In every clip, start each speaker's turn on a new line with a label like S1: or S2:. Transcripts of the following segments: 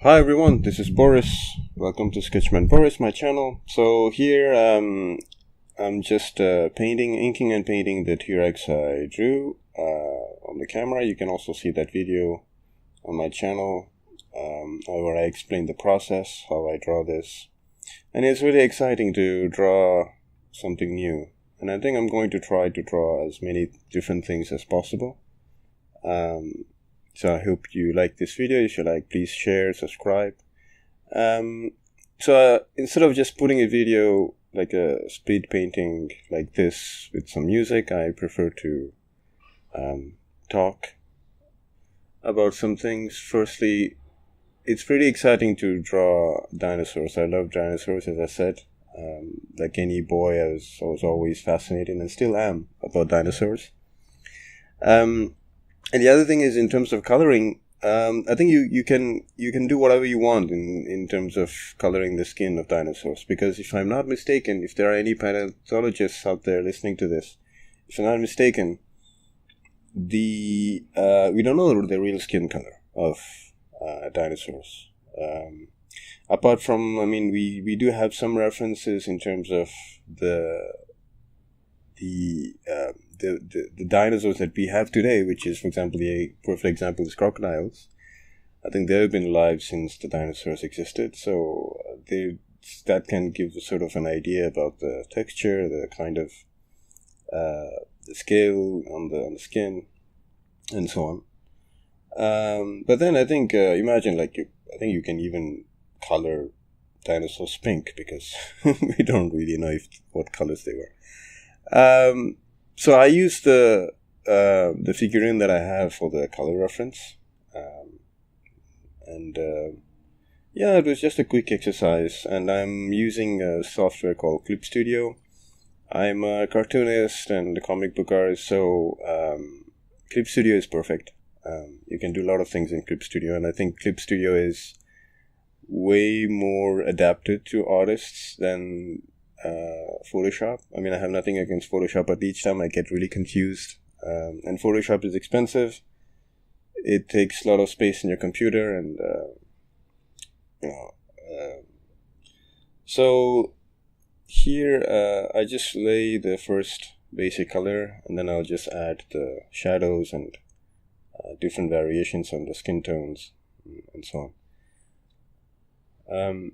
S1: Hi everyone, this is Boris. Welcome to Sketchman Boris, my channel. So here I'm just inking and painting the T-Rex I drew on the camera. You can also see that video on my channel where I explain the process, how I draw this. And it's really exciting to draw something new. And I think I'm going to try to draw as many different things as possible. So I hope you like this video. If you like, please share, subscribe. So instead of just putting a video like a speed painting like this with some music, I prefer to talk about some things. Firstly, it's pretty exciting to draw dinosaurs. I love dinosaurs, as I said. Like any boy, I was always fascinated and still am about dinosaurs. And the other thing is, in terms of coloring, I think you can do whatever you want in terms of coloring the skin of dinosaurs. Because if I'm not mistaken, if there are any paleontologists out there listening to this, if I'm not mistaken, we don't know the real skin color of dinosaurs. Apart from, we do have some references in terms of the dinosaurs that we have today, which is, for example, the perfect example is crocodiles. I think they've been alive since the dinosaurs existed, so that can give sort of an idea about the texture, the kind of the scale on the skin, and so on. But then I think imagine I think you can even color dinosaurs pink, because we don't really know what colors they were. So I used the figurine that I have for the color reference, yeah, it was just a quick exercise, and I'm using a software called Clip Studio. I'm a cartoonist and a comic book artist, so Clip Studio is perfect. You can do a lot of things in Clip Studio, and I think Clip Studio is way more adapted to artists than Photoshop. I mean, I have nothing against Photoshop, but each time I get really confused. And Photoshop is expensive. It takes a lot of space in your computer, and so here I just lay the first basic color, and then I'll just add the shadows and different variations on the skin tones and so on.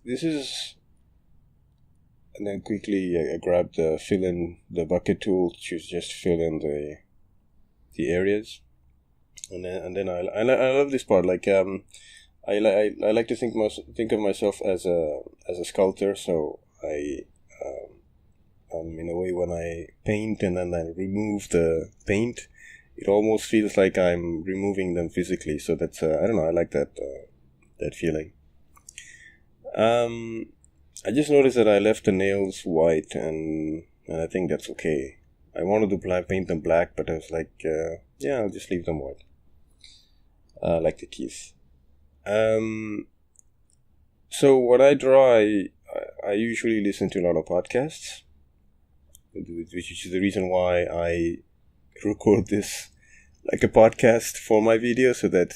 S1: This is. And then quickly I grab the bucket tool to just fill in the areas, and then I love this part. Like I like to think of myself as a sculptor. So I in a way, when I paint and then I remove the paint, it almost feels like I'm removing them physically. So that's I don't know. I like that feeling. I just noticed that I left the nails white, and I think that's okay. I wanted to paint them black, but I was like, yeah, I'll just leave them white. Like the keys. So what I draw, I usually listen to a lot of podcasts, which is the reason why I record this like a podcast for my video, so that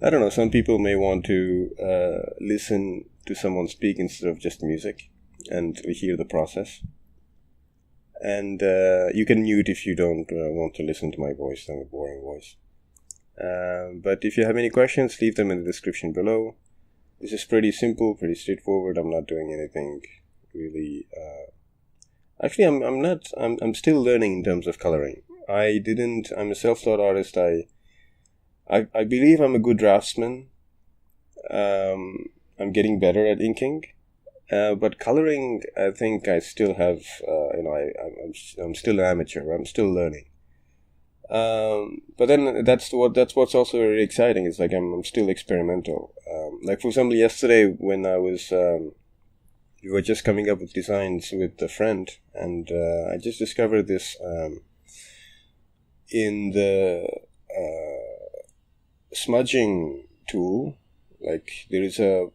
S1: I don't know, some people may want to listen to someone speak instead of just music, and hear the process. And you can mute if you don't want to listen to my voice, my boring voice. But if you have any questions, leave them in the description below. This is pretty simple, pretty straightforward. I'm not doing anything really. Actually, I'm still learning in terms of coloring. I'm a self-taught artist. I believe I'm a good draftsman. I'm getting better at inking, but coloring, I think I still have, I'm still an amateur. I'm still learning. But then that's what's also very exciting. It's like I'm still experimental. Like, for example, yesterday when we were just coming up with designs with a friend, and I just discovered this in the smudging tool. Like, there's a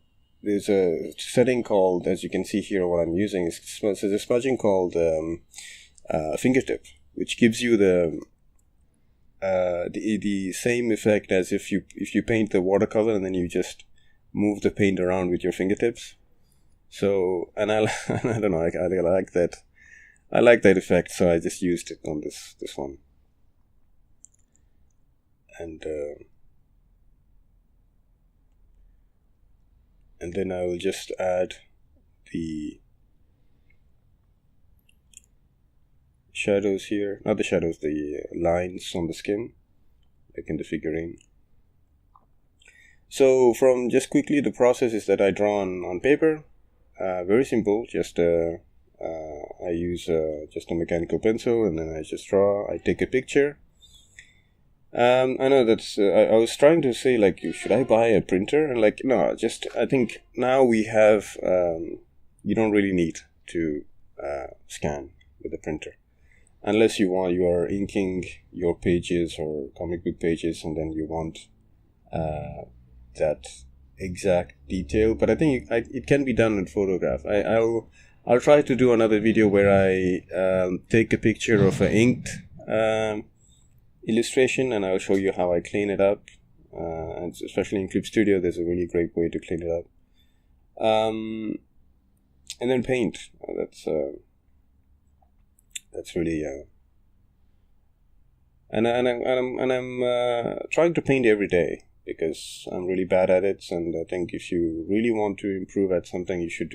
S1: setting called, as you can see here, what I'm using there's a smudging called fingertip, which gives you the same effect as if you paint the watercolor and then you just move the paint around with your fingertips. So, and I don't know, I like that. I like that effect, so I just used it on this one. And then I will just add the shadows here, not the shadows, the lines on the skin, like in the figurine. So from just quickly, the process is that I draw on paper, very simple, just I use just a mechanical pencil, and then I just draw, I take a picture. I know that's, I was trying to say, like, should I buy a printer? And like, no, just, I think now we have, you don't really need to scan with a printer. Unless you are inking your pages or comic book pages, and then you want that exact detail. But I think it can be done in photograph. I'll try to do another video where I take a picture of an inked illustration, and I'll show you how I clean it up. And especially in Clip Studio, there's a really great way to clean it up. And then paint. That's really and I'm trying to paint every day because I'm really bad at it, and I think if you really want to improve at something, you should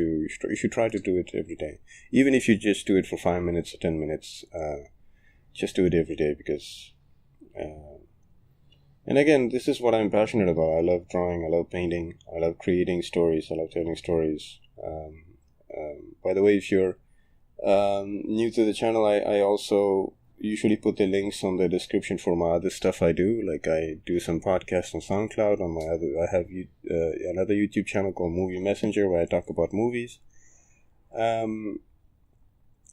S1: try to do it every day, even if you just do it for 5 minutes or 10 minutes. Just do it every day, because and again, this is what I'm passionate about. I love drawing, I love painting, I love creating stories, I love telling stories. By the way, if you're new to the channel, I also usually put the links on the description for my other stuff I do. Like, I do some podcasts on SoundCloud. I have another YouTube channel called Movie Messenger, where I talk about movies. And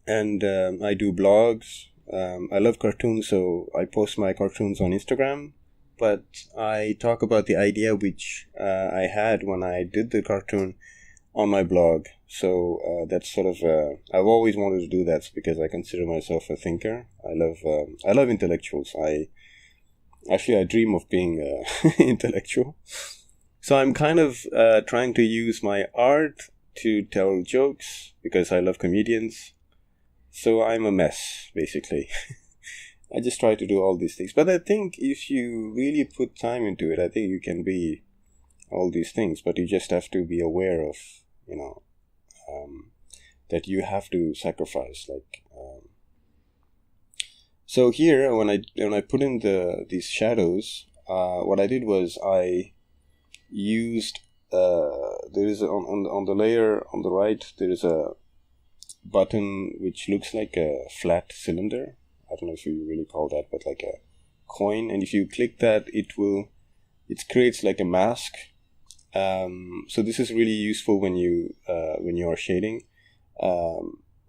S1: I do blogs. I love cartoons, so I post my cartoons on Instagram. But I talk about the idea which I had when I did the cartoon on my blog. So that's sort of I've always wanted to do that, because I consider myself a thinker. I love intellectuals. I dream of being intellectual. So I'm kind of trying to use my art to tell jokes, because I love comedians. So I'm a mess, basically. I just try to do all these things. But I think if you really put time into it, I think you can be all these things. But you just have to be aware of, that you have to sacrifice. Like, so here, when I put in these shadows, what I did was I used there is on the layer on the right, there is a button which looks like a flat cylinder. I don't know if you really call that, but like a coin. And if you click that, it creates like a mask. So this is really useful when you are shading.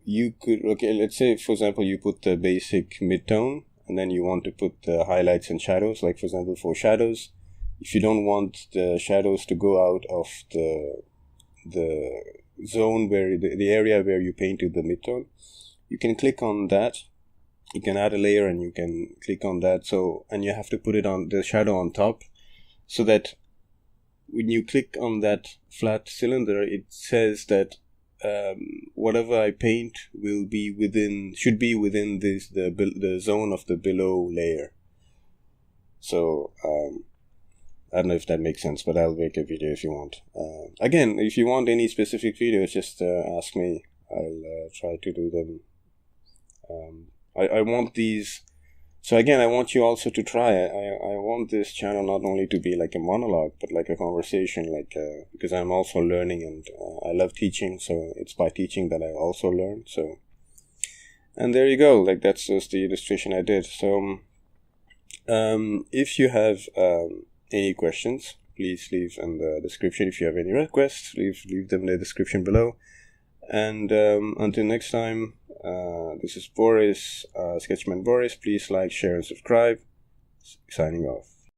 S1: You could, let's say, for example, you put the basic mid-tone, and then you want to put the highlights and shadows. Like, for example, for shadows, if you don't want the shadows to go out of the zone where the area where you painted the mid-tone, you can click on that. You can add a layer and you can click on that. So, and you have to put it on the shadow on top, so that when you click on that flat cylinder, it says that whatever I paint should be within the zone of the below layer. So I don't know if that makes sense, but I'll make a video if you want. Again, if you want any specific videos, just ask me. I'll try to do them. I want these. So again, I want you also to try. I want this channel not only to be like a monologue, but like a conversation, because I'm also learning, and I love teaching. So it's by teaching that I also learn. So, and there you go. Like, that's just the illustration I did. So, if you have any questions, please leave in the description. If you have any requests, leave them in the description below. And until next time, this is Boris, Sketchman Boris. Please like, share, and subscribe. Signing off.